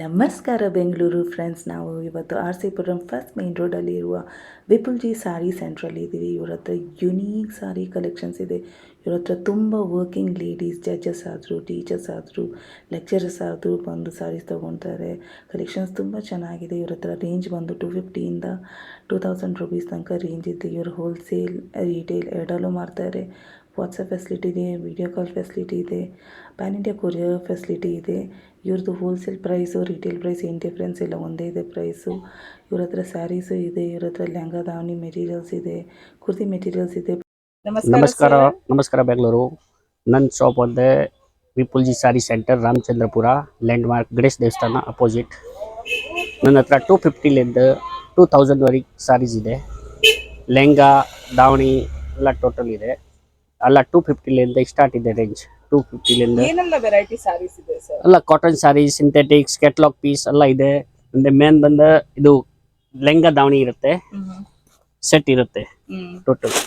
ನಮಸ್ಕಾರ ಬೆಂಗಳೂರು ಫ್ರೆಂಡ್ಸ್. ನಾವು ಇವತ್ತು R C Puram first main ರೋಡಲ್ಲಿ ಇರುವ ವಿಪುಲ್ ಜಿ ಸಾರಿ ಸೆಂಟ್ರಲ್ಲಿ ಇದ್ದೀವಿ. ಇವ್ರ ಹತ್ರ ಯುನೀಕ್ ಸಾರಿ ಕಲೆಕ್ಷನ್ಸ್ ಇದೆ. ಇವ್ರ ಹತ್ರ ತುಂಬ ವರ್ಕಿಂಗ್ ಲೇಡೀಸ್, ಜಡ್ಜಸ್ ಆದರು, ಟೀಚರ್ಸ್ ಆದರು, ಲೆಕ್ಚರರ್ಸ್ ಆದರೂ ಬಂದು ಸಾರೀಸ್ ತೊಗೊತಾರೆ. ಕಲೆಕ್ಷನ್ಸ್ ತುಂಬ ಚೆನ್ನಾಗಿದೆ. ಇವ್ರ ಹತ್ರ ರೇಂಜ್ ಬಂದು 250ಇಂದ 2000 ರುಪೀಸ್ ತನಕ ರೇಂಜ್ ಇದೆ. ಇವರು ಹೋಲ್ಸೇಲ್, ರೀಟೇಲ್ ಎರಡಲ್ಲೂ ಮಾಡ್ತಾರೆ. ವಾಟ್ಸಪ್ ಫೆಸಿಲಿಟಿ ಇದೆ, ವಿಡಿಯೋ ಕಾಲ್ ಫೆಸಿಲಿಟಿ ಇದೆ, ಪ್ಯಾನ್ ಇಂಡಿಯಾ ಕೊರಿಯರ್ ಫೆಸಿಲಿಟಿ ಇದೆ. ಇವ್ರದ್ದು ಹೋಲ್ಸೇಲ್ ಪ್ರೈಸು ರಿಟೇಲ್ ಪ್ರೈಸ್ ಏನು ಡಿಫ್ರೆನ್ಸ್ ಇಲ್ಲ, ಒಂದೇ ಇದೆ ಪ್ರೈಸು. ಇವ್ರ ಹತ್ರ ಸ್ಯಾರೀಸು ಇದೆ, ಇವ್ರ ಹತ್ರ ಲೆಹಂಗಾ ದಾವಣಿ ಮೆಟೀರಿಯಲ್ಸ್ ಇದೆ, ಕುರ್ತಿ ಮೆಟೀರಿಯಲ್ಸ್ ಇದೆ. ನಮಸ್ಕಾರ ನಮಸ್ಕಾರ ಬೆಂಗಳೂರು. ನನ್ನ ಶಾಪ್ ಒಂದೇ ವಿಪುಲ್ ಜಿ ಸಾರಿ centre, Ramachandrapura, land mark Ganesh ದೇವಸ್ಥಾನ ಅಪೋಸಿಟ್. ನನ್ನ ಹತ್ರ 250ಲಿಂದ 2000ವರೆಗೆ ಸಾರೀಸ್ ಇದೆ. ಲೆಹಂಗಾ ದಾವಣಿ ಎಲ್ಲ ಟೋಟಲ್ ಇದೆ. ಎಲ್ಲ 250ಲಿಂದ ಸ್ಟಾರ್ಟ್ ಇದೆ ರೇಂಜ್. 250ಲಿಂದ ಏನೆಲ್ಲ ವೆರೈಟಿ ಸಾರೀಸ್ ಇದೆ ಸರ್? ಎಲ್ಲ ಕಾಟನ್ ಸಾರಿ, ಸಿಂಥೆಟಿಕ್ಸ್, ಕೆಟ್ಲಾಗ್ ಪೀಸ್ ಎಲ್ಲ ಇದೆ. ಅಂದ್ರೆ ಮೇನ್ ಬಂದ ಇದು ಲೆಹಂಗಾ ದಾವಣಿ ಇರುತ್ತೆ, ಸೆಟ್ ಇರುತ್ತೆ ಟೋಟಲ್.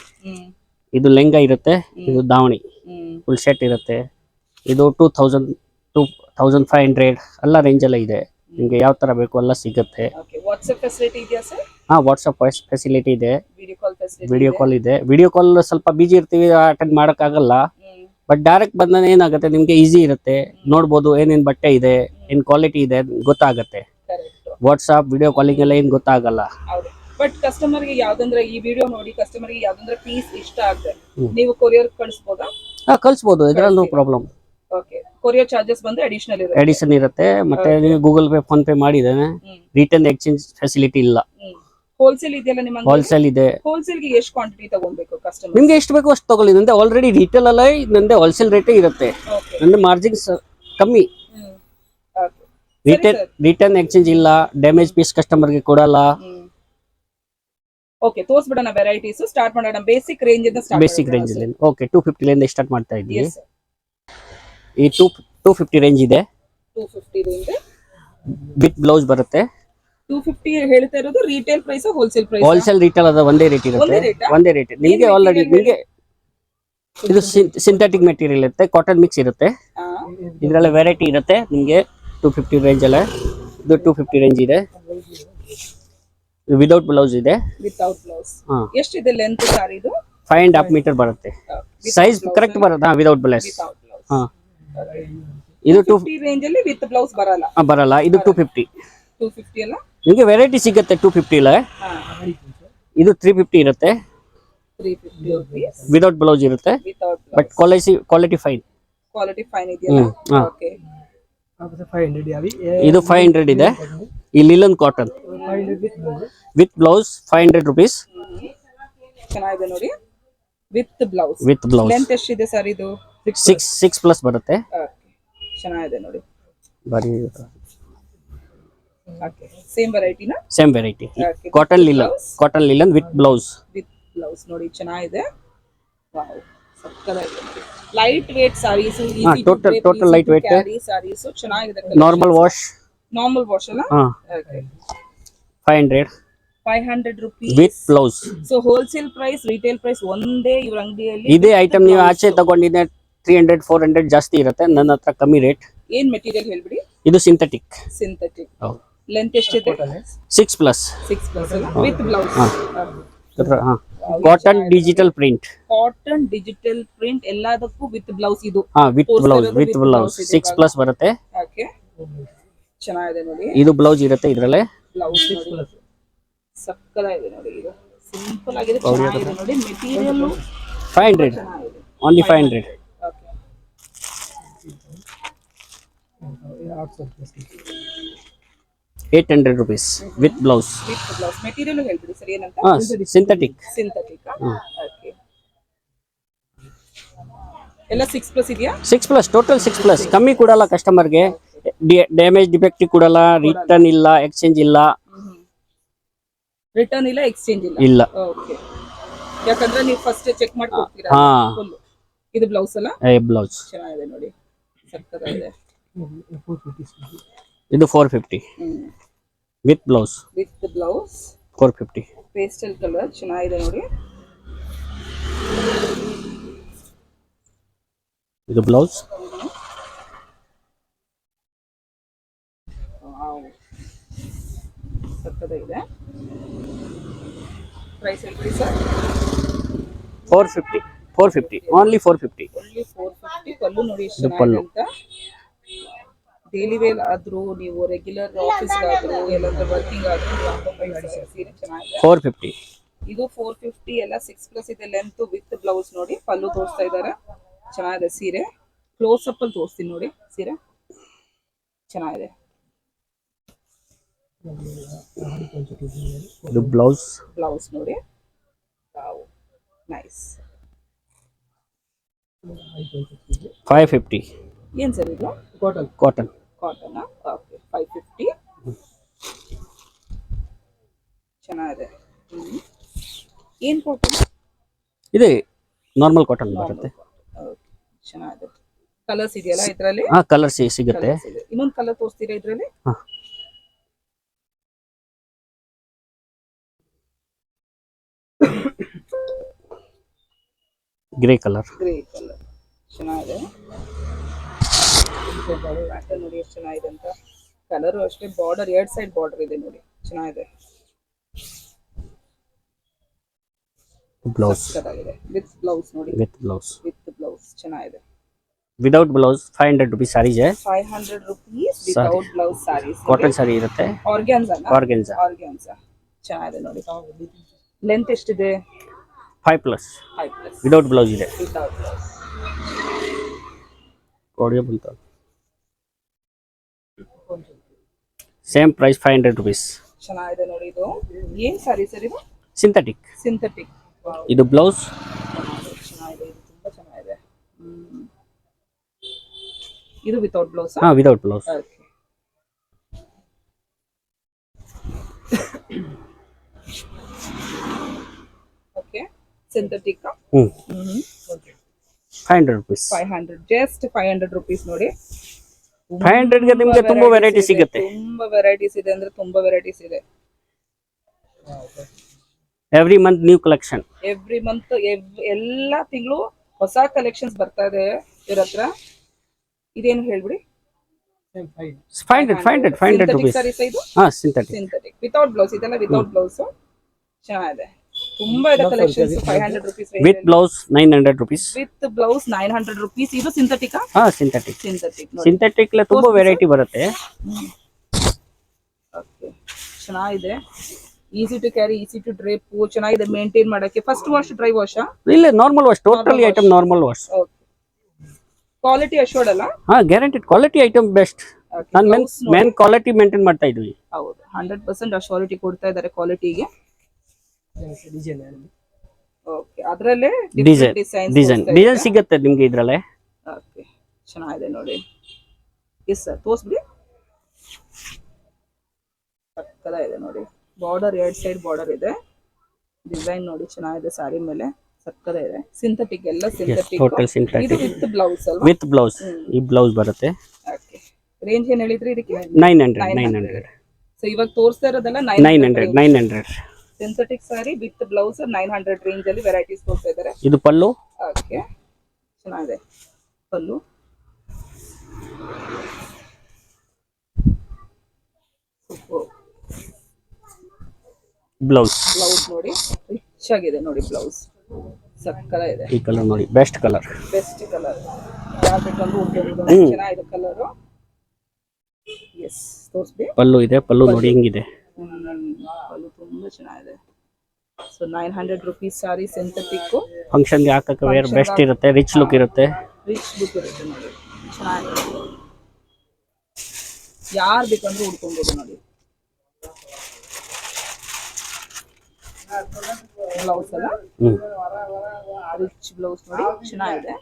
ಇದು ಲೆಹಂಗಾ ಇರುತ್ತೆ, ಇದು ದಾವಣಿ ಫುಲ್ ಸೆಟ್ ಇರುತ್ತೆ. ಇದು 2000 2500 ಎಲ್ಲ ರೇಂಜ್ ಎಲ್ಲ ಇದೆ. ನಿಮಗೆ ಯಾವ ತರ ಬೇಕು ಎಲ್ಲ ಸಿಗುತ್ತೆ. ವಾಟ್ಸ್ಆಪ್ ಫೆಸಿಲಿಟಿ ಇದೆಯಾ ಸರ್? ವಾಟ್ಸ್ಆಪ್ ಫೆಸಿಲಿಟಿ ಇದೆ, video call facility video call ಇದೆ. ವಿಡಿಯೋ ಕಾಲ್ ಸ್ವಲ್ಪ ಬಿಜಿ ಇರ್ತೀವಿ, ಅಟೆಂಡ್ ಮಾಡೋಕ್ಕಾಗಲ್ಲ. ಬಟ್ ಡೈರೆಕ್ಟ್ ಬಂದ ಏನಾಗುತ್ತೆ, ನಿಮ್ಗೆ ಈಸಿ ಇರುತ್ತೆ, ನೋಡ್ಬೋದು ಏನೇನ್ ಬಟ್ಟೆ ಇದೆ, ಏನ್ ಕ್ವಾಲಿಟಿ ಇದೆ ಗೊತ್ತಾಗುತ್ತೆ. ವಾಟ್ಸ್ಆಪ್ ವಿಡಿಯೋ ಕಾಲಿಂಗ್ ಎಲ್ಲ ಏನ್ ಗೊತ್ತಾಗಲ್ಲ. ಬಟ್ ಕಸ್ಟಮರ್ ಗೆ ಯಾವ್ದಂದ್ರೆ ಈ ವಿಡಿಯೋ ನೋಡಿ ಕಸ್ಟಮರ್ ಗೆ ಯಾವ್ದಂದ್ರೆ ಪೀಸ್ ಇಷ್ಟ ಆಗುತ್ತೆ, ನೀವು ಕೊರಿಯರ್ ಕಳಿಸಬಹುದಾ? ಕಳಿಸಬಹುದು, ಇದರಲ್ಲಿ no problem. Okay, courier charges ಬಂದು ಅಡಿಷನ್ ಇರುತ್ತೆ. ಮತ್ತೆ ನೀವು ಗೂಗಲ್ ಪೇ, ಫೋನ್ ಪೇ ಮಾಡಿದ್ದೇನೆ. ರಿಟರ್ನ್ ಎಕ್ಸ್ಚೇಂಜ್ ಫೆಸಿಲಿಟಿ ಇಲ್ಲ. ಹೋಲ್ಸೇಲ್ ಇದೆಯಲ್ಲ ನಿಮ್ಮ? ಹೋಲ್ಸೇಲ್ ಇದೆ. ಹೋಲ್ಸೇಲ್ ಗೆ ಎಷ್ಟು ಕ್ವಾಂಟಿಟಿ ತಗೊಬೇಕು ಕಸ್ಟಮರ್? ನಿಮ್ಗೆ ಎಷ್ಟು ಬೇಕು ಅಷ್ಟು ತಗೊಳ್ಳಿ. ನಂದೆ ಆಲ್ರೆಡಿ ರಿಟೇಲ್ ಅಲ್ಲ, ನಂದೆ ಹೋಲ್ಸೇಲ್ ರೇಟೇ ಇರುತ್ತೆ. ನಂದೆ ಮಾರ್ಜಿನ್ಸ್ ಕಮ್ಮಿ. ರಿಟರ್ನ್ ಎಕ್ಸ್ಚೇಂಜ್ ಇಲ್ಲ, ಡ್ಯಾಮೇಜ್ ಪೀಸ್ ಕಸ್ಟಮರ್ ಗೆ ಕೊಡಲ್ಲ. ಓಕೆ, ತೋರಿಸ್ಬಿಡೋಣ ವೆರೈಟೀಸ್. ಸ್ಟಾರ್ಟ್ ಮಾಡೋಣ ಬೇಸಿಕ್ ರೇಂಜ್ ಇಂದ. ಬೇಸಿಕ್ ರೇಂಜ್ ಅಲ್ಲಿ ಓಕೆ 250ಲಿಂದ ಸ್ಟಾರ್ಟ್ ಮಾಡ್ತಾ ಇದ್ದೀವಿ. ಈ 250 ರೇಂಜ್ ಇದೆ. 250 ರೇಂಜ್ ವಿತ್ ಬ್ಲೌಸ್ ಬರುತ್ತೆ. 250 ಹೇಳ್ತಾ ಇರೋದು retail price, wholesale price? Wholesale retail ಅದ ಒಂದೇ ರೇಟ್ ಇರುತ್ತೆ, ಒಂದೇ ರೇಟ್. ನಿಮಗೆ ಆಲ್ರೆಡಿ ನಿಮಗೆ ಇದು ಸಿಂಥೆಟಿಕ್ ಮೆಟೀರಿಯಲ್ ಇರುತ್ತೆ, ಕಾಟನ್ ಮಿಕ್ಸ್ ಇರುತ್ತೆ. ಇದರಲ್ಲಿ ವೆರೈಟಿ ಇರುತ್ತೆ ನಿಮಗೆ. 250 ರೇಂಜ್ ಅಲ್ಲ, ಇದು 250 ರೇಂಜ್ ಇದೆ. ವಿದೌಟ್ ಬ್ಲೌಸ್ ಇದೆ. ವಿತೌಟ್ ಬ್ಲೌಸ್ ಎಷ್ಟಿದೆ ಲೆಂತ್ ಸಾರಿ? ಇದು 5.5 ಮೀಟರ್ ಬರುತ್ತೆ. ಸೈಜ್ ಕರೆಕ್ಟ್ ಬರುತ್ತೆ. Without blouse. ಇದು 250 ರೇಂಜ್ ಅಲ್ಲಿ ವಿತ್ ಬ್ಲೌಸ್ ಬರಲ್ಲ. ಇದು 250 ಅಲ್ಲ, ನಿಮಗೆ ವೆರೈಟಿ ಸಿಗುತ್ತೆ 250 ಇಲ್ಲ. ಇದು 350 ಇರುತ್ತೆ, 350 rupees ವಿದೌಟ್ ಬ್ಲೌಸ್ ಇರುತ್ತೆ. ಬಟ್ ಕ್ವಾಲಿಟಿ ಫೈನ್ ಇದೆಯಲ್ಲ. ಓಕೆ, ಇದು 500 ಇದೆ. ಈ linen cotton with blouse 500 rupees. ಚೆನ್ನಾಗಿದೆ ನೋಡಿ, ವಿತ್ ಬ್ಲೌಸ್. ಲೆಂತ್ ಎಷ್ಟಿದೆ ಸರ್ ಇದು? 6 ಪ್ಲಸ್ ಬರುತ್ತೆ. ಚೆನ್ನಾಗಿದೆ ನೋಡಿ, ಬರೀ ಸೇಮ್ ವೆರೈಟಿನಾ? Same variety. Cotton linen with blouse ನೋಡಿ, ಚೆನ್ನಾಗಿದೆ. ವಾವ್, ಸಕ್ಕತ್ತಾಗಿದೆ ನೋಡಿ. Light weight saris, total light weight saris ಚೆನ್ನಾಗಿದೆ. ನಾರ್ಮಲ್ ವಾಶ್ ಅಲ್ಲ? Okay, 500 rupees with blouse. So wholesale price, retail price ಒಂದೇ ಇವ್ರ ಅಂಗಡಿಯಲ್ಲಿ. ಇದೇ ಐಟಮ್ ನೀವು ಆಚೆ ತಗೊಂಡಿದ್ರೆ 300-400 ಜಾಸ್ತಿ ಇರುತ್ತೆ. ನನ್ನ ಹತ್ರ ಕಮ್ಮಿ ರೇಟ್. ಏನ್ ಮೆಟೀರಿಯಲ್ ಹೇಳ್ಬಿಡಿ? ಇದು ಸಿಂಥೆಟಿಕ್. ಲೆಂತ್ ಎಷ್ಟಿದೆ? 6 plus with blouse. Cotton digital print ಎಲ್ಲದಕ್ಕೂ ವಿತ್ ಬ್ಲೌಸ್. ಇದು ವಿತ್ ಬ್ಲೌಸ್ 6 ಪ್ಲಸ್ ಬರುತ್ತೆ. ಓಕೆ, ಚೆನ್ನಾಗಿದೆ ನೋಡಿ. ಇದು ಬ್ಲೌಸ್ ಇರುತ್ತೆ, ಇದರಲ್ಲೇ ಬ್ಲೌಸ್ ಸಕ್ಕತ್ತಾಗಿದೆ ನೋಡಿ. ಇದು ಸಿಂಪಲ್ ಆಗಿದೆ, ಚೆನ್ನಾಗಿದೆ ನೋಡಿ. Material 500, only 500. Okay, 800 rupees with blouse. Material ಹೇಳ್ಬಿಡಿ ಸರ್, ಏನಂತ? ಸಿಂಥೆಟಿಕ್. ಓಕೆ, ಎಲ್ಲ 6 ಪ್ಲಸ್ ಇದೆಯಾ? 6 ಪ್ಲಸ್, ಟೋಟಲ್ 6 ಪ್ಲಸ್. ಕಮ್ಮಿ ಕೊಡಲ್ಲ ಕಸ್ಟಮರ್ಗೆ, ಡ್ಯಾಮೇಜ್ ಡಿಫೆಕ್ಟಿವ್ ಕೊಡಲ್ಲ, ರಿಟರ್ನ್ ಇಲ್ಲ, ಎಕ್ಸ್ಚೇಂಜ್ ಇಲ್ಲ. ರಿಟರ್ನ್ ಇಲ್ಲ, ಎಕ್ಸ್ಚೇಂಜ್ ಇಲ್ಲ. ಓಕೆ, ಯಾಕಂದ್ರೆ ನೀವು ಫಸ್ಟ್ ಚೆಕ್ ಮಾಡಿ ಕೊಡ್ತೀರಾ. ಇದು ಬ್ಲೌಸ್ ಅಲ್ಲ? ಬ್ಲೌಸ್ ಚೆನ್ನಾಗಿದೆ ನೋಡಿ, ಸಕ್ಕತ್ತಾಗಿದೆ. ಇದು 450 ವಿತ್ ಬ್ಲೌಸ್. 450 ಪೇಸ್ಟಲ್ ಕಲರ್ ಚೆನ್ನಾಗಿದೆ ನೋಡಿ. ಇದು ಬ್ಲೌಸ್. ವಾವ್, ಸಕ್ಕತ್ತಾಗಿದೆ. ಪ್ರೈಸ್ ಹೇಳ್ಬಿಡಿ ಸರ್. 450. 450 ಓನ್ಲಿ 450. ಓನ್ಲಿ 450. ಪಲ್ಲು ನೋಡಿ ಎಷ್ಟು ಇದು ಚೆನ್ನಾಗಿದೆ ಪಲ್ಲು. ಅಂತ. ಡೈಲಿ ವೇರ್ ಆದ್ರೂ, ನೀವು ರೆಗ್ಯುಲರ್ ಆಫೀಸ್ಗಾದ್ರೂ, ಎಲ್ಲಾದ್ರೂ ವರ್ಕಿಂಗ್ ಆದ್ರೂ ನೀವು ಹಾಕೊಂಡು ಸೀರೆ ಚೆನ್ನಾಗಿದೆ. 450. ಇದು 450 ಎಲ್ಲ 6+ ಇದೆ ಲೆಂತ್ ವಿತ್ ಬ್ಲೌಸ್. ನೋಡಿ ಪಲ್ಲು ತೋರಿಸ್ತಾ ಇದ್ದಾರೆ, ಚೆನ್ನಾಗಿದೆ ಸೀರೆ. ಕ್ಲೋಸ್ ಅಪ್ ಅಲ್ಲಿ ತೋರಿಸ್ತೀನಿ ನೋಡಿ ಸೀರೆ, ಚೆನ್ನಾಗಿದೆ. ಇದು ಬ್ಲೌಸ್. ಬ್ಲೌಸ್ ನೋಡಿ, ನೈಸ್. 550. ಏನ್ ಸರ್ ಇದು? ಕಾಟನ್. ಕಾಟನ್. ಓಕೆ, 550. ಚೆನ್ನಾಗಿದೆ. ಏನ್ ಕಾಟನ್? ಇದೆ ನಾರ್ಮಲ್ ಕಾಟನ್ ಬರುತ್ತೆ. ಚೆನ್ನಾಗಿದೆ. ಕಲರ್ಸ್ ಇದೆಯಲ್ಲ ಇದರಲ್ಲಿ? ಹಾ, ಕಲರ್ ಸಿಗುತ್ತೆ. ಇನ್ನೊಂದು ಕಲರ್ ತೋರಿಸ್ತೀರಾ ಇದರಲ್ಲಿ? ಹಾ, ಗ್ರೇ ಕಲರ್. ಚೆನ್ನಾಗಿದೆ. ಪ್ಯಾಟರ್ನ್ ನೋಡಿ ಎಷ್ಟು ಚೆನ್ನಾಗಿದೆ ಅಂತ. ಕಲರು ಅಷ್ಟೇ, ಬಾರ್ಡರ್ 2 ಸೈಡ್ ಬಾರ್ಡರ್ ಇದೆ ನೋಡಿ, ಚೆನ್ನಾಗಿದೆ. ಬ್ಲೌಸ್ ವಿತ್ ಬ್ಲೌಸ್ ನೋಡಿ, ವಿತ್ ಬ್ಲೌಸ್. ಚೆನ್ನಾಗಿದೆ. Without blouse 500 rupees saris. 500 rupees without blouse saris. Cotton sari ಇರುತ್ತೆ. ಆರ್ಗ್ಯಾನ್ಸಾ ಚೆನ್ನಾಗಿದೆ ನೋಡಿ. ಲೆಂತ್ ಎಷ್ಟಿದೆ? 5+. 5+. ವಿದೌಟ್ ಬ್ಲೌಸ್ ಇದೆ. Without blouse. Same price 500 rupees. ಚೆನ್ನಾಗಿದೆ ನೋಡಿ. ಇದು ಏನ್ ಸಾರಿ ಸರ್ ಇದು? ಸಿಂಥೆಟಿಕ್. ಇದು ಬ್ಲೌಸ್. ಚೆನ್ನಾಗಿದೆ, ಇದು ತುಂಬಾ ಚೆನ್ನಾಗಿದೆ. ಇದು ವಿತೌಟ್ ಬ್ಲೌಸ್? ಹಾ, without blouse. Okay, synthetic. 500 rupees. 500, just 500 rupees ನೋಡಿ. 500 ಗೆ ನಿಮಗೆ ತುಂಬಾ ವೆರೈಟಿ ಸಿಗುತ್ತೆ. ತುಂಬಾ ವೆರೈಟೀಸ್ ಇದೆ ಅಂದ್ರೆ ತುಂಬಾ ವೆರೈಟೀಸ್ ಇದೆ. Every month new collection. Every month ಎಲ್ಲ ತಿಂಗಳು ಹೊಸ ಕಲೆಕ್ಷನ್ಸ್ ಬರ್ತಾ ಇದೆ ಇವ್ರ ಹತ್ರ. ಇದೇನು ಹೇಳ್ಬಿಡಿ? 500 rupees. ಹಾ, ಸಿಂಥೆಟಿಕ್ ವಿತೌಟ್ ಬ್ಲೌಸ್. ಇದೆಲ್ಲ ವಿತೌಟ್ ಬ್ಲೌಸ್. ಚೆನ್ನಾಗಿದೆ, ತುಂಬಾ ಇದೆ collections. 500 rupees with blouse 900 rupees. With blouse 900 rupees. ಇದು ಸಿಂಥೆಟಿಕ್. ಹಾ, ಸಿಂಥೆಟಿಕ್ ನೋಡಿ. ಸಿಂಥೆಟಿಕ್ ಲ ತುಂಬಾ ವೆರೈಟಿ ಬರುತ್ತೆ. ಓಕೆ, ಚೆನ್ನಾಗಿದೆ. Easy to carry, easy to drape, ಚೆನ್ನಾಗಿದೆ ಮೇಂಟೈನ್ ಮಾಡಕ್ಕೆ. First wash, dry wash? ಇಲ್ಲ, normal wash. Totally item normal wash. Okay, quality assured ಅಲ್ಲ? ಹಾ, ಗ್ಯಾರಂಟಿಡ್ ಕ್ವಾಲಿಟಿ ಐಟಮ್ ಬೆಸ್ಟ್. ನಾನು ಮೇನ್ ಕ್ವಾಲಿಟಿ ಮೇಂಟೈನ್ ಮಾಡ್ತಾ ಇದ್ವಿ. ಹೌದು, 100% ಅಶ್ಯೂರಿಟಿ ಕೊಡ್ತಾ ಇದ್ದಾರೆ ಕ್ವಾಲಿಟಿಗೆ. ಓಕೆ, ಅದರಲ್ಲೇ ಡಿಸೈನ್ ಸಿಗುತ್ತೆ ನಿಮಗೆ ಇದರಲ್ಲೇ. ಓಕೆ, ಚೆನ್ನಾಗಿದೆ ನೋಡಿ. ಎಸ್ ಸರ್, ತೋರಿಸ್ಬಿಡಿ. ಸಕ್ಕತ್ತಾಗಿದೆ ನೋಡಿ. ಬಾರ್ಡರ್ 2 ಸೈಡ್ ಬಾರ್ಡರ್ ಇದೆ. ಡಿಸೈನ್ ನೋಡಿ ಚೆನ್ನಾಗಿದೆ ಸಾರಿ ಮೇಲೆ, ಸಕ್ಕತ್ತಾಗಿದೆ. ಸಿಂಥೆಟಿಕ್, ಎಲ್ಲ ಸಿಂಥೆಟಿಕ್. Total synthetic. ಇದು ವಿತ್ ಬ್ಲೌಸ್ ಅಲ್ವಾ? With blouse. ಈ ಬ್ಲೌಸ್ ಬರುತ್ತೆ. ಓಕೆ, ರೇಂಜ್ ಏನು ಹೇಳಿದ್ರಿ ಇದಕ್ಕೆ? 900. ಸೊ ಇವಾಗ ತೋರಿಸ್ತಾ ಇರೋದಲ್ಲ 900. Synthetic sari with blouse 900 range ಅಲ್ಲಿ ವೆರೈಟೀಸ್ ತೋರಿಸ್ತಾ ಇದ್ದಾರೆ. ಇದು ಪಲ್ಲು. ಓಕೆ, ಚೆನ್ನಾಗಿದೆ ಪಲ್ಲು. ಬ್ಲೌಸ್ ನೋಡಿ, ರಿಚ್ ಆಗಿದೆ ನೋಡಿ ಬ್ಲೌಸ್, ಸಕ್ಕತ್ತಾಗಿದೆ. ಈ ಕಲರ್ ನೋಡಿ, ಬೆಸ್ಟ್ ಕಲರ್. ಯಾವ ಬೇಕಂದ್ರೂ ಚೆನ್ನಾಗಿದೆ ಕಲರು. ಎಸ್, ತೋರಿಸ್ಬಿ. ಪಲ್ಲು ಇದೆ, ಪಲ್ಲು ನೋಡಿ ಹಿಂಗಿದೆ. ಪಲ್ಲು ತುಂಬಾ ಚೆನ್ನಾಗಿದೆ. ಸೊ 900 rupees ಸಾರಿ ಸಿಂಥೆಟಿಕ್. ಫಂಕ್ಷನ್ಗೆ ಹಾಕಕ್ಕೆ ವೇರ್ ಬೆಸ್ಟ್ ಇರುತ್ತೆ, ರಿಚ್ ಲುಕ್ ಇರುತ್ತೆ. ನೋಡಿ, ಚೆನ್ನಾಗಿದೆ. ಯಾರು ಬೇಕಂದ್ರೂ ಉಡ್ಕೊಬೋದು ನೋಡಿ. ಬ್ಲೌಸ್ ಅಲ್ಲ, ರಿಚ್ ಬ್ಲೌಸ್ ನೋಡಿ, ಚೆನ್ನಾಗಿದೆ.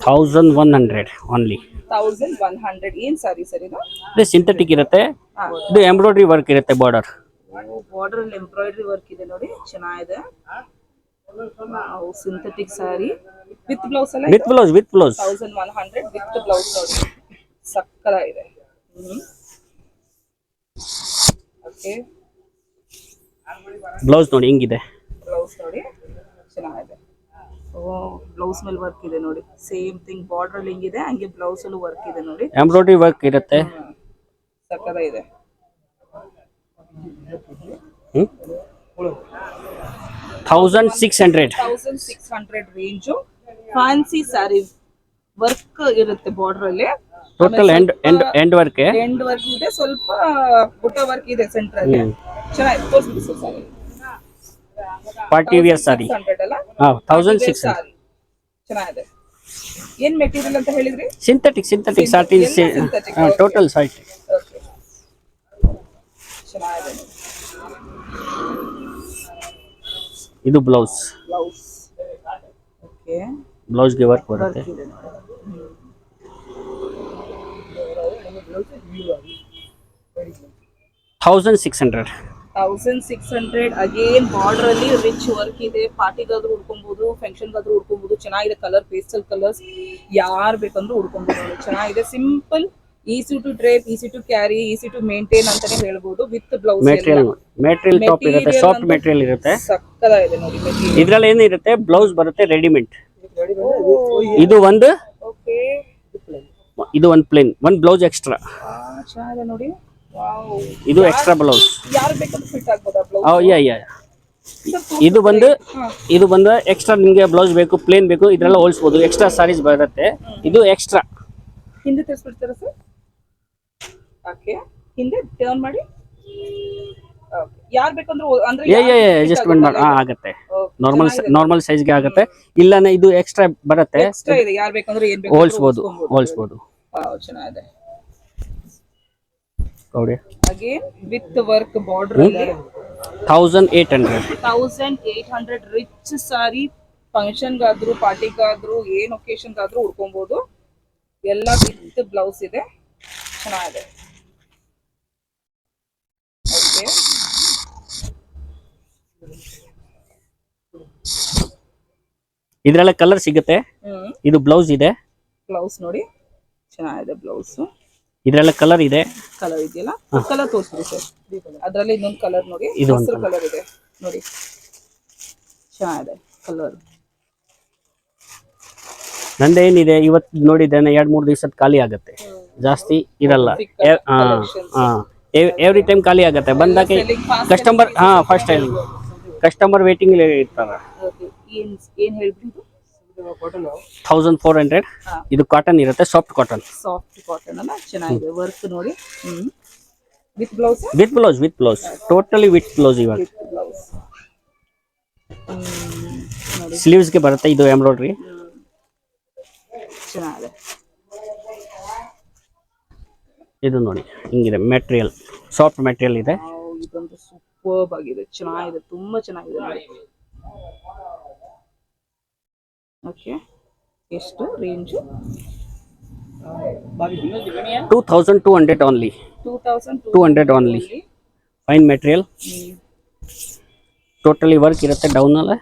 1100 ಓನ್ಲಿ. 1100. ಏನ್ ಸಾರಿ ಸರ್ ಇದು? ಇದು ಸಿಂಥೆಟಿಕ್ ಇರುತ್ತೆ. ಇದು ಎಂಬ್ರಾಯ್ಡ್ರಿ ವರ್ಕ್ ಇರುತ್ತೆ. ಬಾರ್ಡರ್ ಅಲ್ಲಿ ಎಂಬ್ರಾಯ್ಡ್ರಿ ವರ್ಕ್ ಇದೆ ನೋಡಿ, ಚೆನ್ನಾಗಿದೆ. ಸಿಂಥೆಟಿಕ್ ಸಾರಿ ವಿತ್ ಬ್ಲೌಸ್ ಅಲ್ಲ? ವಿತ್ ಬ್ಲೌಸ್ 1100 ವಿತ್ ಬ್ಲೌಸ್ ನೋಡಿ, ಸಕ್ಕತ್ತಾಗಿದೆ. ಓಕೆ, ಬ್ಲೌಸ್ ನೋಡಿ ಹಿಂಗಿದೆ. ಬ್ಲೌಸ್ ನೋಡಿ ಚೆನ್ನಾಗಿದೆ. ಬ್ಲೌಸ್ ಮೇಲೆ ವರ್ಕ್ ಇದೆ ನೋಡಿ, ಸೇಮ್ ಥಿಂಗ್ ಬಾರ್ಡರ್ ಅಲ್ಲಿ ಹಿಂಗಿದೆ, ಹಂಗೆ ಬ್ಲೌಸ್ ಅಲ್ಲೂ ವರ್ಕ್ ಇದೆ ನೋಡಿ. ಎಂಬ್ರಾಯ್ಡ್ರಿ ವರ್ಕ್ ಇರುತ್ತೆ. ಸಕ್ಕದ ಇದೆ. 1600 1600 ರೇಂಜು. ಫ್ಯಾನ್ಸಿ ಸ್ಯಾರಿ ವರ್ಕ್ ಇರುತ್ತೆ ಬಾರ್ಡರ್ ಅಲ್ಲಿ. Total end work. End work ಇದೆ, ಸ್ವಲ್ಪ ಬುಟ್ಟ ವರ್ಕ್ ಇದೆ ಸೆಂಟರ್ ಅಲ್ಲಿ. ಚೆನ್ನಾಗಿ ತೋರಿಸ್ಬಿಡಿ ಸರ್ ಸಾರಿ. ಪಾರ್ಟಿ ವೇರ್ ಸಾರಿ 1600 ಅಲ್ಲ? 1600 ಸಾರಿ ಚೆನ್ನಾಗಿದೆ. ಏನ್ ಮೆಟೀರಿಯಲ್ ಅಂತ ಹೇಳಿದ್ರಿ? ಸಿಂಥೆಟಿಕ್ ಸಾಟಿನ್ ಟೋಟಲ್ ಸಾಟಿ. ಓಕೆ ಚೆನ್ನಾಗಿದೆ. ಇದು ಬ್ಲೌಸ್ ಓಕೆ, ಬ್ಲೌಸ್ಗೆ ವರ್ಕ್ ಬರುತ್ತೆ. 1600 ಅಗೇನ್ ಬಾರ್ಡರ್ ಅಲ್ಲಿ ರಿಚ್ ವರ್ಕ್ ಇದೆ. ಪಾರ್ಟಿಗಾದ್ರೂ ಉಡ್ಕೊಬಹುದು, ಫಂಕ್ಷನ್ಗಾದ್ರೂ ಉಡ್ಕೊಬಹುದು. ಚೆನ್ನಾಗಿದೆ. ಕಲರ್ ಪೇಸ್ಟಲ್ ಕಲರ್ಸ್, ಯಾರು ಬೇಕಂದ್ರೂ ಉಡ್ಕೊಬಹುದು. ಚೆನ್ನಾಗಿದೆ. Simple, easy to drape, easy to carry, easy to maintain ಅಂತಾನೆ ಹೇಳ್ಬೋದು. ವಿತ್ ಬ್ಲೌಸ್ ಮೆಟೀರಿಯಲ್ ಟಾಪ್ ಇರುತ್ತೆ, ಸಾಫ್ಟ್ ಮೆಟೀರಿಯಲ್ ಇರುತ್ತೆ. ಸಕ್ಕದಾಗಿದೆ ನೋಡಿ ಮೆಟೀರಿಯಲ್. ಇದ್ರಲ್ಲಿ ಏನಿರುತ್ತೆ, ಬ್ಲೌಸ್ ಬರುತ್ತೆ ರೆಡಿಮೇಡ್. ಇದು ಒಂದು ಪ್ಲೇನ್, ಒಂದು ಬ್ಲೌಸ್ ಎಕ್ಸ್ಟ್ರಾ. ಚೆನ್ನಾಗಿದೆ ನೋಡಿ. ವಾವ್, ಇದು ಎಕ್ಸ್ಟ್ರಾ ಬ್ಲೌಸ್. ಯಾರು ಬೇಕಂದ್ರೂ ಫಿಟ್ ಆಗ್ಬೋದಾ ಬ್ಲೌಸ್? ಇದು ಬಂದು ಎಕ್ಸ್ಟ್ರಾ. ನಿಮಗೆ ಬ್ಲೌಸ್ ಬೇಕು, ಪ್ಲೇನ್ ಬೇಕು, ಇದ್ರೆಲ್ಲ ಹೋಲಿಸಬಹುದು. ಎಕ್ಸ್ಟ್ರಾ ಸಾರೀಸ್ ಬರುತ್ತೆ. ಇದು ಎಕ್ಸ್ಟ್ರಾ. ಹಿಂದೆ ತರಿಸ್ಬಿಡ್ತಾರಾ ಸರ್? ಓಕೆ, ಹಿಂದೆ ಟರ್ನ್ ಮಾಡಿ. ಯಾರು ಬೇಕಂದ್ರೂ ಅಂದ್ರೆ ಅಡ್ಜಸ್ಟ್ಮೆಂಟ್ ಆಗುತ್ತೆ. ನಾರ್ಮಲ್ ಸೈಜ್ಗೆ ಆಗುತ್ತೆ. ಇಲ್ಲಾನೆ ಇದು ಎಕ್ಸ್ಟ್ರಾ ಬರುತ್ತೆ. ಎಕ್ಸ್ಟ್ರಾ ಇದೆ, ಯಾರು ಬೇಕಂದ್ರೆ ಏನ್ ಬೇಕು ಹೋಲಿಸಬಹುದು. ಚೆನ್ನಾಗಿದೆ ನೋಡಿ. ಅಗೇನ್ ವಿತ್ ವರ್ಕ್ ಬಾರ್ಡರ್ ಅಲ್ಲಿ 1800 ರಿಚ್ ಸಾರಿ. ಫಂಕ್ಷನ್ ಗಾದ್ರು, ಪಾರ್ಟಿಗಾದ್ರು, ಏನ್ ಒಕೇಶನ್ ಗಾದ್ರು ಉಡ್ಕೊಬಹುದು. ಎಲ್ಲ ವಿತ್ ಬ್ಲೌಸ್ ಇದೆ. ಚೆನ್ನಾಗಿದೆ. ಓಕೆ, ಇದ್ರೆಲ್ಲ ಕಲರ್ ಸಿಗುತ್ತೆ. ಇದು ಬ್ಲೌಸ್ ಇದೆ. ಬ್ಲೌಸ್ ನೋಡಿ ಚೆನ್ನಾಗಿದೆ. ಬ್ಲೌಸ್ ಇದ್ರೆಲ್ಲ ಕಲರ್ ಇದೆ. ಕಲರ್ ಇದೆಯಲ್ಲ, ಕಲರ್ ತೋರಿಸ್ಬಿಡಿ ಸರ್. ಅದ್ರಲ್ಲಿ ಇನ್ನೊಂದು ಕಲರ್ ನೋಡಿ, ಹಸಿರು ಕಲರ್ ಇದೆ ನೋಡಿ, ಚೆನ್ನಾಗಿದೆ ಕಲರ್. ನಂದೇನಿದೆ, ಇವತ್ತು ನೋಡಿದ್ದೇನೆ 2-3 ದಿವಸದ ಖಾಲಿ ಆಗುತ್ತೆ, ಜಾಸ್ತಿ ಇರಲ್ಲ. ಎವ್ರಿ ಟೈಮ್ ಖಾಲಿ ಆಗುತ್ತೆ. ಬಂದಾಗ customer first time customer waiting ಇರ್ತಾರೆ. ಏನ್ ಹೇಳ್ಬಿಟ್ಟು 1400. ಇದು ಕಾಟನ್ ಇರುತ್ತೆ, ಸಾಫ್ಟ್ ಕಾಟನ್ ಅಲ್ಲ? ಚೆನ್ನಾಗಿದೆ. ವರ್ಕ್ ನೋಡಿ. With blouse totally with blouse. ಇವಾಗ ಸ್ಲೀವ್ಸ್ ಗೆ ಬರುತ್ತೆ. ಇದು ಎಂಬ್ರಾಯ್ಡ್ರಿ ಚೆನ್ನಾಗಿದೆ. ಇದು ನೋಡಿ ಹಿಂಗಿದೆ. ಮೆಟೀರಿಯಲ್ ಸಾಫ್ಟ್ ಮೆಟೀರಿಯಲ್ ಇದೆ. ಇದೊಂದು ಸೂಪರ್ಬ್ ಆಗಿದೆ. ಚೆನ್ನಾಗಿದೆ, ತುಂಬಾ ಚೆನ್ನಾಗಿದೆ ನೋಡಿ. ಓಕೆ, ಎಷ್ಟು range? 2200 only. 200 only. Fine material, totally work ಇರುತ್ತೆ ಡೌನ್ ಅಲ್ಲ.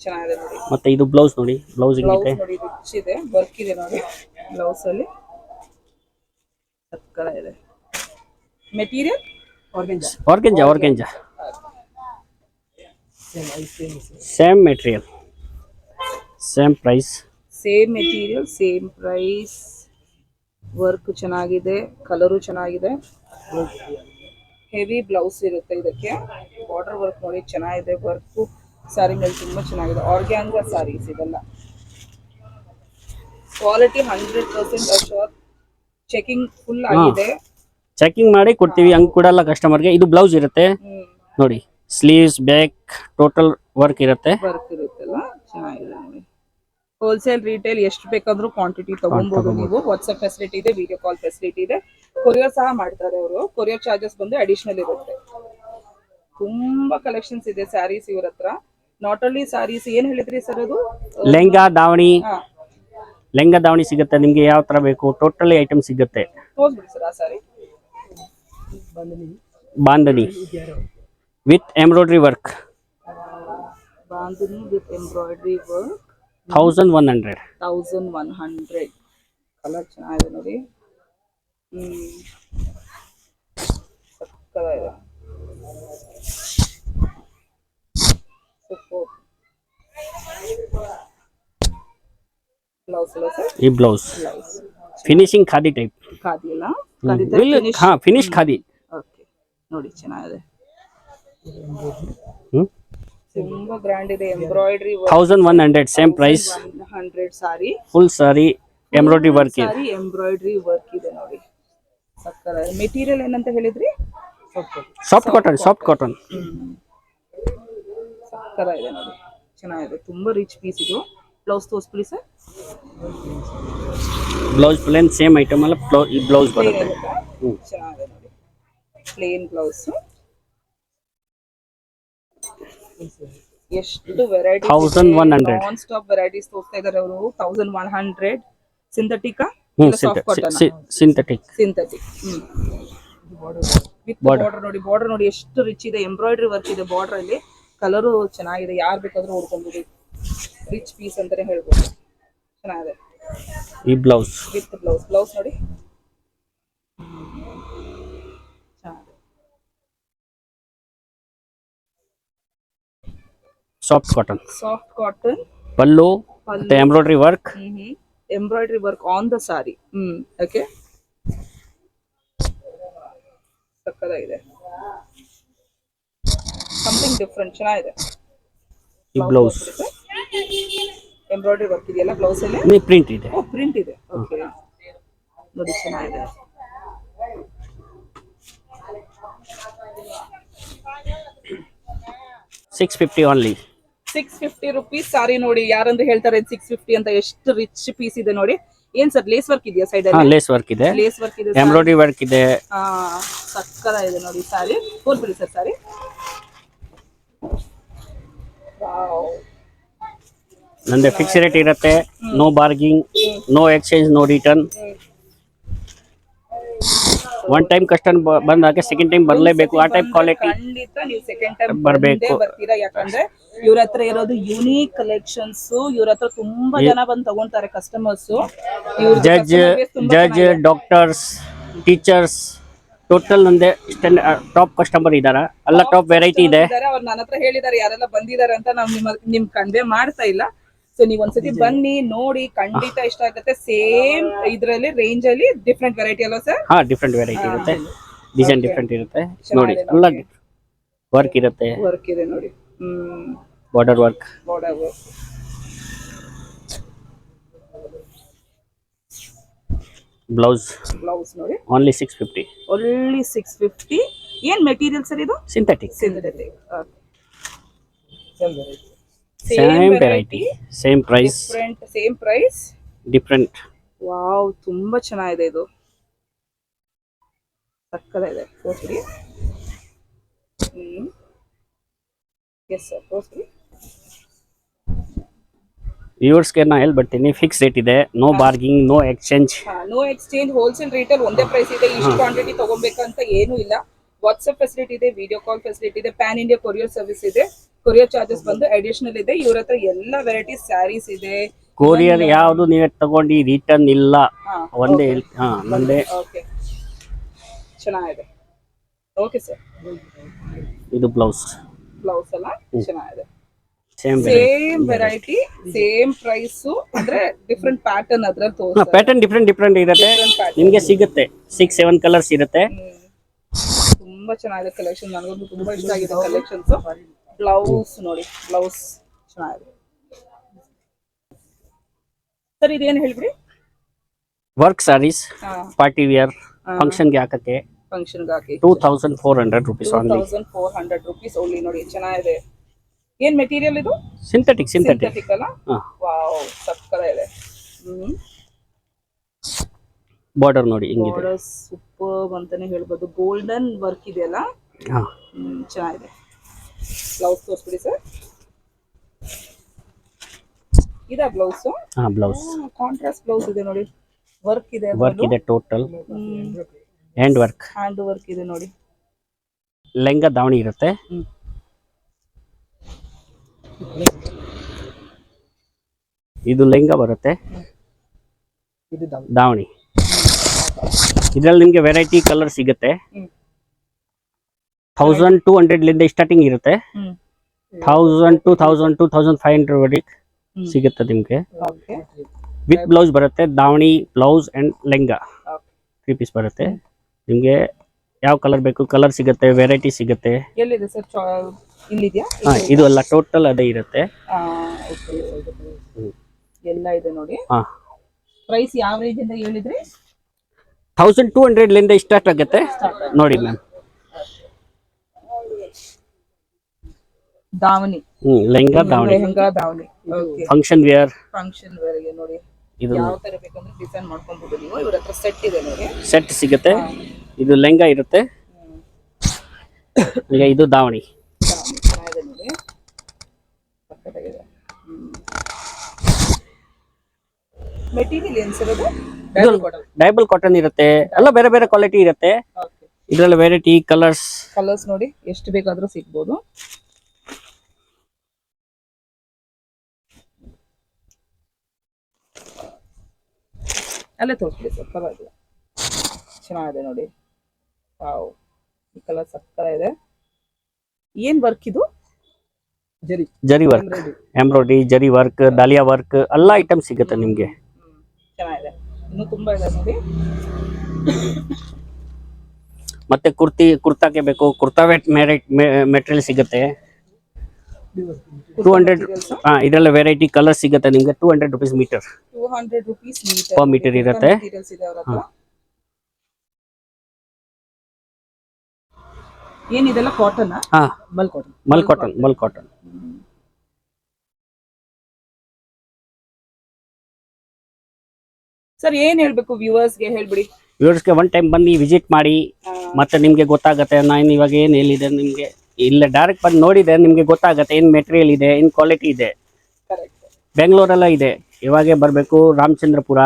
ಚೆನ್ನಾಗಿದೆ ನೋಡಿ. ಮತ್ತೆ ಇದು ಬ್ಲೌಸ್ ನೋಡಿ. ಬ್ಲೌಸ್ ನೋಡಿ ರಿಚ್ ಇದೆ, ವರ್ಕ್ ಇದೆ ನೋಡಿ ಬ್ಲೌಸ್ ಅಲ್ಲಿ. ಸಕ್ಕರ ಇದೆ. Material organza. Same material, same price. Same material, same price. Work ಚೆನ್ನಾಗಿದೆ, ಕಲರು ಚೆನ್ನಾಗಿದೆ. ಹೆವಿ ಬ್ಲೌಸ್ ಇರುತ್ತೆ ಇದಕ್ಕೆ. ಬಾರ್ಡರ್ ವರ್ಕ್ ನೋಡಿ ಚೆನ್ನಾಗಿದೆ. ವರ್ಕ್ ಸ್ಯಾರಿ ಮೇಲೆ ತುಂಬಾ ಚೆನ್ನಾಗಿದೆ. ಆರ್ಗ್ಯಾನ್ಜಾ ಸ್ಯಾರೀಸ್ ಇದೆಲ್ಲ. Quality 100% assure. ಚೆಕಿಂಗ್ ಫುಲ್ ಆಗಿದೆ. ಚೆಕಿಂಗ್ ಮಾಡಿ ಕೊಡ್ತೀವಿ, ಹಂಗ್ ಕೊಡಲ್ಲ ಕಸ್ಟಮರ್ಗೆ. ಇದು ಬ್ಲೌಸ್ ಇರುತ್ತೆ ನೋಡಿ. ಸ್ಲೀವ್ಸ್, ಬ್ಯಾಕ್ ಟೋಟಲ್ ವರ್ಕ್ ಇರುತ್ತಲ್ಲ, ಚೆನ್ನಾಗಿದೆ ನೋಡಿ. ಹೋಲ್ಸೇಲ್ ರಿಟೇಲ್ ಎಷ್ಟು ಬೇಕಂದ್ರೂ ಕ್ವಾಂಟಿಟಿ ತಗೊಬಹುದು ನೀವು. ವಾಟ್ಸ್ಆಪ್ ಫೆಸಿಲಿಟಿ ಇದೆ, ವಿಡಿಯೋ ಕಾಲ್ ಫೆಸಿಲಿಟಿ ಇದೆ. ಕೊರಿಯರ್ ಸಹ ಮಾಡ್ತಾರೆ ಅವರು. ಕೊರಿಯರ್ ಚಾರ್ಜಸ್ ಬಂದು ಅಡಿಷನಲ್ ಇರುತ್ತೆ. ತುಂಬಾ ಕಲೆಕ್ಷನ್ಸ್ ಇದೆ ಸ್ಯಾರೀಸ್ ಇವ್ರ ಹತ್ರ. Not only saris. ಏನ್ ಹೇಳಿದ್ರಿ ಸರ್ ಅದು? ಲೆಹಂಗಾ ದಾವಣಿ ಸಿಗುತ್ತೆ ನಿಮ್ಗೆ. ಯಾವ ತರ ಬೇಕು ಟೋಟಲಿ ಐಟಮ್ ಸಿಗುತ್ತೆ. ತೋರಿಸ್ಬಿಡಿ ಸರ್ ಆ sari. Bandhani with embroidery work. Bandhani with embroidery work 1100. Colour ಚೆನ್ನಾಗಿದೆ ನೋಡಿ. ಸಕ್ಕತ್ತಾಗಿದೆ. ಬ್ಲೌಸ್ ಅಲ್ಲ ಸರ್, ಈ blouse blouse finishing khadi type. Khadi ಅಲ್ಲ, ಖಾದಿ type ಇಲ್ಲ finish. ಹಾ ಫಿನಿಶ್ ಖಾದಿ. ಓಕೆ ನೋಡಿ ಚೆನ್ನಾಗಿದೆ, ಹ್ಮ್ ತುಂಬಾ ಗ್ರ್ಯಾಂಡ್ ಇದೆ. Embroidery 1100 same price. 100 sari, full sari embroidery work ಇದೆ. ಸಾರಿ ಎಂಬ್ರಾಯ್ಡ್ರಿ ವರ್ಕ್ ಇದೆ ನೋಡಿ. ಸಕ್ಕರ. ಮೆಟೀರಿಯಲ್ ಏನಂತ ಹೇಳಿದ್ರಿ? Soft cotton, soft cotton. ಸಕ್ಕರ ಇದೆ ನೋಡಿ, ಚೆನ್ನಾಗಿದೆ, ತುಂಬಾ ರಿಚ್ ಪೀಸ್ ಇದು. ಬ್ಲೌಸ್ ತೋರಿಸ್ಬಿಡಿ sir. Blouse plain same item ಅಲ್ಲ, ಈ ಬ್ಲೌಸ್ ಪ್ಲೇನ್ ಬರುತ್ತೆ. ಇರುತ್ತಾ? ಚೆನ್ನಾಗಿದೆ ನೋಡಿ, ಪ್ಲೇನ್ ಬ್ಲೌಸ್. ಎಷ್ಟು ವೆರೈಟಿ, 1100. ನಾನ್ ಸ್ಟಾಪ್ ವೆರೈಟೀಸ್ ತೋರಿಸ್ತಾ ಇದಾರೆ ಅವರು. 1100 synthetic, soft cotton, synthetic. Synthetic. With border ನೋಡಿ, ಬಾರ್ಡರ್ ನೋಡಿ ಎಷ್ಟು ರಿಚ್ ಇದೆ. ಎಂಬ್ರಾಯ್ಡ್ರಿ ವರ್ಕ್ ಇದೆ ಬಾರ್ಡರ್ ಅಲ್ಲಿ. ಕಲರು ಚೆನ್ನಾಗಿದೆ, ಯಾರು ಬೇಕಾದ್ರೂ ಓಡ್ಕೊಂಡ್ಬಿಡಿ. ರಿಚ್ ಪೀಸ್ ಅಂತಾನೆ ಹೇಳ್ಬೋದು. ಚೆನ್ನಾಗಿದೆ. ಈ ಬ್ಲೌಸ್ ವಿತ್ ಬ್ಲೌಸ್, ಬ್ಲೌಸ್ ನೋಡಿ ಚೆನ್ನಾಗಿದೆ. Soft cotton, soft cotton, pallu ಮತ್ತೆ embroidery work. Embroidery work on the sari. Okay, ಸಕ್ಕದಾಗಿದೆ, ಸಮಥಿಂಗ್ ಡಿಫ್ರೆಂಟ್, ಚೆನ್ನಾಗಿದೆ. ಈ ಬ್ಲೌಸ್ ಎಂಬ್ರಾಯ್ಡ್ರಿ ವರ್ಕ್ ಇದೆಯಲ್ಲ ಬ್ಲೌಸ್ ಅಲ್ಲಿ, ಪ್ರಿಂಟ್ ಇದೆ. ಪ್ರಿಂಟ್ ಇದೆ. ಓಕೆ ನೋಡಿ ಚೆನ್ನಾಗಿದೆ. $650 ಓನ್ಲಿ. 650 ರುಪೀಸ್ ಸಾರಿ ನೋಡಿ. ಯಾರಂದ್ರೆ ಹೇಳ್ತಾರೆ 650 ಅಂತ. ಎಷ್ಟು ರಿಚ್ ಪೀಸ್ ಇದೆ ನೋಡಿ. ಏನ್ ಸರ್ ಲೇಸ್ ವರ್ಕ್ ಇದೆಯಾ ಸೈಡ್ ಹಾ ಅಲ್ಲಿ? ಲೇಸ್ ವರ್ಕ್ ಇದೆ, ಲೇಸ್ ವರ್ಕ್ ಇದೆ, ಎಂಬ್ರಾಯ್ಡ್ರಿ ವರ್ಕ್ ಇದೆ. ಸಕ್ಕದ ಇದೆ ನೋಡಿ ಸಾರಿ. ತೋರ್ಬಿಡಿ ಸರ್ ಸಾರಿ. ನಂದೆ ಫಿಕ್ಸ್ ರೇಟ್ ಇರುತ್ತೆ, no bargaining, no exchange, no return. One time customer ಬಂದಾಗ ಸೆಕೆಂಡ್ ಟೈಮ್ ಬರಲೇಬೇಕು. ಆ ಟೈಪ್ ಕ್ವಾಲಿಟಿ ಖಂಡಿತ ನೀವು ಸೆಕೆಂಡ್ ಟೈಮ್ ಬರ್ಬೇಕು. ಬರ್ತೀರಾ. ಯಾಕಂದ್ರೆ ಇವ್ರ ಹತ್ರ ಇರೋದು ಯುನೀಕ್ ಕಲೆಕ್ಷನ್ಸ್. ಇವ್ರ ಹತ್ರ ತುಂಬಾ ಜನ ಬಂದು ತಗೊಂತಾರೆ customers. Judge, doctors, teachers, total ನಂದೆ ಟಾಪ್ ಕಸ್ಟಮರ್ ಇದಾರ. ಎಲ್ಲ ಟಾಪ್ ವೆರೈಟಿ ಇದೆ. ಅವ್ರು ನನ್ನ ಹತ್ರ ಹೇಳಿದಾರೆ ಯಾರೆಲ್ಲ ಬಂದಿದ್ದಾರೆ ಅಂತ. ನಾವು ನಿಮ್ ಕನ್ವೆ ಮಾಡ್ತಾ ಇಲ್ಲ. ಸೊ ನೀವ್ ಒಂದ್ಸತಿ ಬನ್ನಿ ನೋಡಿ, ಖಂಡಿತ ಇಷ್ಟ ಆಗುತ್ತೆ. ಸೇಮ್ ಇದ್ರಲ್ಲಿ ರೇಂಜ್ ಅಲ್ಲಿ ಡಿಫ್ರೆಂಟ್ ವೆರೈಟಿ ಅಲ್ವಾ ಸರ್? ಹಾ ಡಿಫ್ರೆಂಟ್ ವೆರೈಟಿ ಇರುತ್ತೆ, ಡಿಸೈನ್ ಡಿಫ್ರೆಂಟ್ ಇರುತ್ತೆ ನೋಡಿ. ಎಲ್ಲ ವರ್ಕ್ ಇರುತ್ತೆ, ವರ್ಕ್ ಇದೆ ನೋಡಿ. Border work, border work. Blouse blouse ನೋಡಿ ಓನ್ಲಿ 650. ಓನ್ಲಿ 650. ಏನ್ ಮೆಟೀರಿಯಲ್ ಸರ್ ಇದು? Synthetic. Synthetic. Same variety, same price, different, same price, different. Wow, ತುಂಬಾ ಚೆನ್ನಾಗಿದೆ ಇದು. ಸಕ್ಕದಾಗಿದೆ. ತೋರಿಸ್ಬಿಡಿ. S sir, ತೋರಿಸ್ಬಿಡಿ. ವ್ಯೂವರ್ಸ್ಗೆ ನಾ ಹೇಳ್ಬಿಡ್ತೀನಿ, ಫಿಕ್ಸ್ ರೇಟ್ ಇದೆ, no bargaining, no exchange. No exchange, wholesale ರೇಟಲ್ಲಿ ಒಂದೇ ಪ್ರೈಸ್ ಇದೆ. ಇಷ್ಟು ಕ್ವಾಂಟಿಟಿ ತಗೊಬೇಕಂತ ಏನೂ ಇಲ್ಲ. ವಾಟ್ಸ್ಆಪ್ ಫೆಸಿಲಿಟಿ ಇದೆ, ವಿಡಿಯೋ ಕಾಲ್ ಫೆಸಿಲಿಟಿ ಇದೆ, ಪ್ಯಾನ್ ಇಂಡಿಯಾ ಕೊರಿಯರ್ ಸರ್ವಿಸ್ ಇದೆ. ಕೊರಿಯರ್ ಚಾರ್ಜಸ್ ಬಂದು ಅಡಿಷನಲ್ ಇದೆ. ಇವ್ರ ಹತ್ರ ಎಲ್ಲ ವೆರೈಟಿ ಸ್ಯಾರೀಸ್ ಇದೆ. ಕೊರಿಯರ್ ಯಾವುದು ನೀವೇ ತಗೊಂಡು ರಿಟರ್ನ್ ಇಲ್ಲ. ಒಂದೇ ನಂದೇ. ಓಕೆ, ಚೆನ್ನಾಗಿದೆ. ಓಕೆ ಸರ್, ಇದು ಬ್ಲೌಸ್. ಬ್ಲೌಸ್ ಅಲ್ಲ, ಚೆನ್ನಾಗಿದೆ. Same variety, same price. ಅಂದ್ರೆ ಡಿಫ್ರೆಂಟ್ ಪ್ಯಾಟರ್ನ್ ಅದ್ರಲ್ಲಿ ತೋರಿಸ್ತಾರೆ. ಪ್ಯಾಟರ್ನ್ ಡಿಫ್ರೆಂಟ್ ಇರುತ್ತೆ, ನಿಮ್ಗೆ ಸಿಗುತ್ತೆ. 6-7 ಕಲರ್ಸ್ ಇರುತ್ತೆ. ತುಂಬಾ ಚೆನ್ನಾಗಿದೆ ಕಲೆಕ್ಷನ್. ನನಗಂತೂ ತುಂಬಾ ಇಷ್ಟ ಆಗಿದೆ ಕಲೆಕ್ಷನ್ಸ್. ಬ್ಲೌಸ್ ನೋಡಿ, ಬ್ಲೌಸ್ ಚೆನ್ನಾಗಿದೆ ಸರ್. ಇದೇನು ಹೇಳ್ಬಿಡಿ. ವರ್ಕ್ ಸಾರೀಸ್, ಪಾರ್ಟಿ ವೇರ್, ಫಂಕ್ಷನ್ಗೆ ಹಾಕಕ್ಕೆ. ಫಂಕ್ಷನ್ಗೆ ಹಾಕಿ 2400 rupees ಓನ್ಲಿ. 2400 rupees ಓನ್ಲಿ ನೋಡಿ, ಚೆನ್ನಾಗಿದೆ. ಏನ್ ಮೆಟೀರಿಯಲ್ ಇದು? ಸಿಂಥೆಟಿಕ್. ಸಿಂಥೆಟಿಕ್ ಅಲ್ಲ? ವಾವ್, ಸಕ್ಕತ್ತಾಗಿದೆ. ಬಾರ್ಡರ್ ನೋಡಿ ಹಿಂಗಿದೆ, ಬಾರ್ಡರ್ ಸೂಪರ್ ಅಂತಾನೆ ಹೇಳ್ಬೋದು. ಗೋಲ್ಡನ್ ವರ್ಕ್ ಇದೆಯಲ್ಲ, ಚೆನ್ನಾಗಿದೆ. ಬ್ಲೌಸ್ ತೋರಿಸ್ಬಿಡಿ ಸರ್. ಇದಾ ಬ್ಲೌಸ್? ಬ್ಲೌಸ್ ಕಾಂಟ್ರಾಸ್ಟ್ ಬ್ಲೌಸ್ ಇದೆ ನೋಡಿ. ವರ್ಕ್ ಇದೆ, ವರ್ಕ್ ಇದೆ total. Hand work, hand work ಇದೆ ನೋಡಿ. ಲೆಂಗ ದಾವಣಿ ಇರುತ್ತೆ. ಇದು ಲೆಂಗ ಬರುತ್ತೆ, ದಾವಣಿ. ಇದ್ರಲ್ಲಿ ನಿಮ್ಗೆ ವೆರೈಟಿ ಕಲರ್ ಸಿಗುತ್ತೆ. 1200 ಲಿಂದ ಸ್ಟಾರ್ಟಿಂಗ್ ಇರುತ್ತೆ. 1000 to 1500 ವರೆಗೆ ಸಿಗುತ್ತೆ ನಿಮ್ಗೆ. ವಿತ್ ಬ್ಲೌಸ್ ಬರುತ್ತೆ, ದಾವಣಿ ಬ್ಲೌಸ್ ಅಂಡ್ ಲೆಂಗಾ 3 ಪೀಸ್ ಬರುತ್ತೆ. ನಿಮಗೆ ಯಾವ ಕಲರ್ ಬೇಕು ಕಲರ್ ಸಿಗುತ್ತೆ, ವೆರೈಟಿ ಸಿಗುತ್ತೆ. ಎಲ್ಲಿದೆ ಸರ್? ಇಲ್ಲಿದೆಯಾ? ಇದು ಎಲ್ಲ ಟೋಟಲ್ ಅದೇ ಇರುತ್ತೆ. ಎಲ್ಲ ಇದೆ ನೋಡಿ. ಹಾ, ಪ್ರೈಸ್ ಯಾವ ರೇಂಜ್ ಇಂದ ಹೇಳಿದ್ರಿ? 1200 ಲಿಂದ ಸ್ಟಾರ್ಟ್ ಆಗುತ್ತೆ ನೋಡಿ ma'am. Davani, lehenga davani, lehenga davani. Okay, function wear. Function wear ಗೆ ನೋಡಿ ಇದು ಯಾವ ತರ ಬೇಕಂದ್ರೆ ಡಿಸೈನ್ ಮಾಡ್ಕೊಂಡ್ಬಿಟ್ಟು ನೀವು. ಇವ್ರ ಹತ್ರ ಸೆಟ್ ಇದೆ ನೋಡಿ, ಸೆಟ್ ಸಿಗುತ್ತೆ. ಇದು ಲೆಹಂಗಾ ಇರುತ್ತೆ. ಈಗ ಇದು ದಾವಣಿ. ಚೆನ್ನಾಗಿದೆ ನೋಡಿ, ಸಕ್ಕತ್ತಾಗಿದೆ. ಮೆಟೀರಿಯಲ್ ಏನ್ ಸರ್ ಅದು? ಡೈಬಲ್ ಕಾಟನ್ ಇರುತ್ತೆ, ಎಲ್ಲ ಬೇರೆ ಬೇರೆ ಕ್ವಾಲಿಟಿ ಇರುತ್ತೆ. ಇದರಲ್ಲಿ ವೆರೈಟಿ ಕಲರ್ಸ್ ನೋಡಿ ಎಷ್ಟು ಬೇಕಾದ್ರೂ ಸಿಗ್ಬೋದು. ಅಲ್ಲೇ ತೋರಿಸ್ಲಿ ಸರ್, ಪರವಾಗಿಲ್ಲ. ಚೆನ್ನಾಗಿದೆ ನೋಡಿ. ವಾವ್, ಈ ಕಲರ್ ಸಕ್ಕರ ಇದೆ. ಏನ್ ವರ್ಕ್ ಇದು? ಜರಿ ವರ್ಕ್, ಎಂಬ್ರಾಯ್ಡ್ರಿ, ಜರಿ ವರ್ಕ್, ಡಾಲಿಯಾ ವರ್ಕ್ ಎಲ್ಲ ಐಟಮ್ ಸಿಗುತ್ತೆ ನಿಮ್ಗೆ. ಚೆನ್ನಾಗಿದೆ, ಇನ್ನು ತುಂಬಾ ಇದೆ ನೋಡಿ. ಮತ್ತೆ ಕುರ್ತಾಕ್ಕೆ ಬೇಕು, ಕುರ್ತಾ ವೇಟ್ ಮೆಟೀರಿಯಲ್ ಸಿಗುತ್ತೆ 200. ಇದರಲ್ಲಿ ವೆರೈಟಿ ಕಲರ್ ಸಿಗುತ್ತೆ ನಿಮ್ಗೆ. 200 rupees metre, 200 rupees per metre ಇರುತ್ತೆ. ಏನಿದೆಲ್ಲ ಕಾಟನ್? ಮಲ್ ಕಾಟನ್. ಸರ್ ಏನ್ ಹೇಳ್ಬೇಕು ವ್ಯೂವರ್ಸ್ಗೆ ಹೇಳ್ಬಿಡಿ. ವ್ಯೂವರ್ಸ್ಗೆ ಒನ್ ಟೈಮ್ ಬನ್ನಿ ವಿಸಿಟ್ ಮಾಡಿ, ಮತ್ತೆ ನಿಮ್ಗೆ ಗೊತ್ತಾಗುತ್ತೆ. ನಾನು ಇವಾಗ ಏನ್ ಹೇಳಿದೆ ನಿಮ್ಗೆ, ಇಲ್ಲ ಡೈರೆಕ್ಟ್ ಬಂದು ನೋಡಿದೆ ನಿಮ್ಗೆ ಗೊತ್ತಾಗುತ್ತೆ ಏನ್ ಮೆಟೀರಿಯಲ್ ಇದೆ, ಏನ್ ಕ್ವಾಲಿಟಿ ಇದೆ. ಬೆಂಗಳೂರೆಲ್ಲ ಇದೆ, ಇವಾಗೇ ಬರಬೇಕು. ರಾಮಚಂದ್ರಪುರ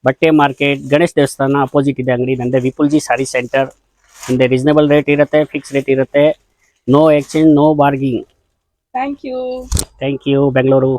ಬಟ್ಟೆ ಮಾರ್ಕೆಟ್, ಗಣೇಶ್ ದೇವಸ್ಥಾನ ಅಪೋಸಿಟ್ ಇದೆ ಅಂಗಡಿ ನಂದೆ, ವಿಪುಲ್ಜಿ ಸಾರಿ ಸೆಂಟರ್. ನಿಮ್ದೆ ರೀಸನೇಬಲ್ ರೇಟ್ ಇರುತ್ತೆ, ಫಿಕ್ಸ್ ರೇಟ್ ಇರುತ್ತೆ. No exchange, no bargaining. Thank you Bengaluru.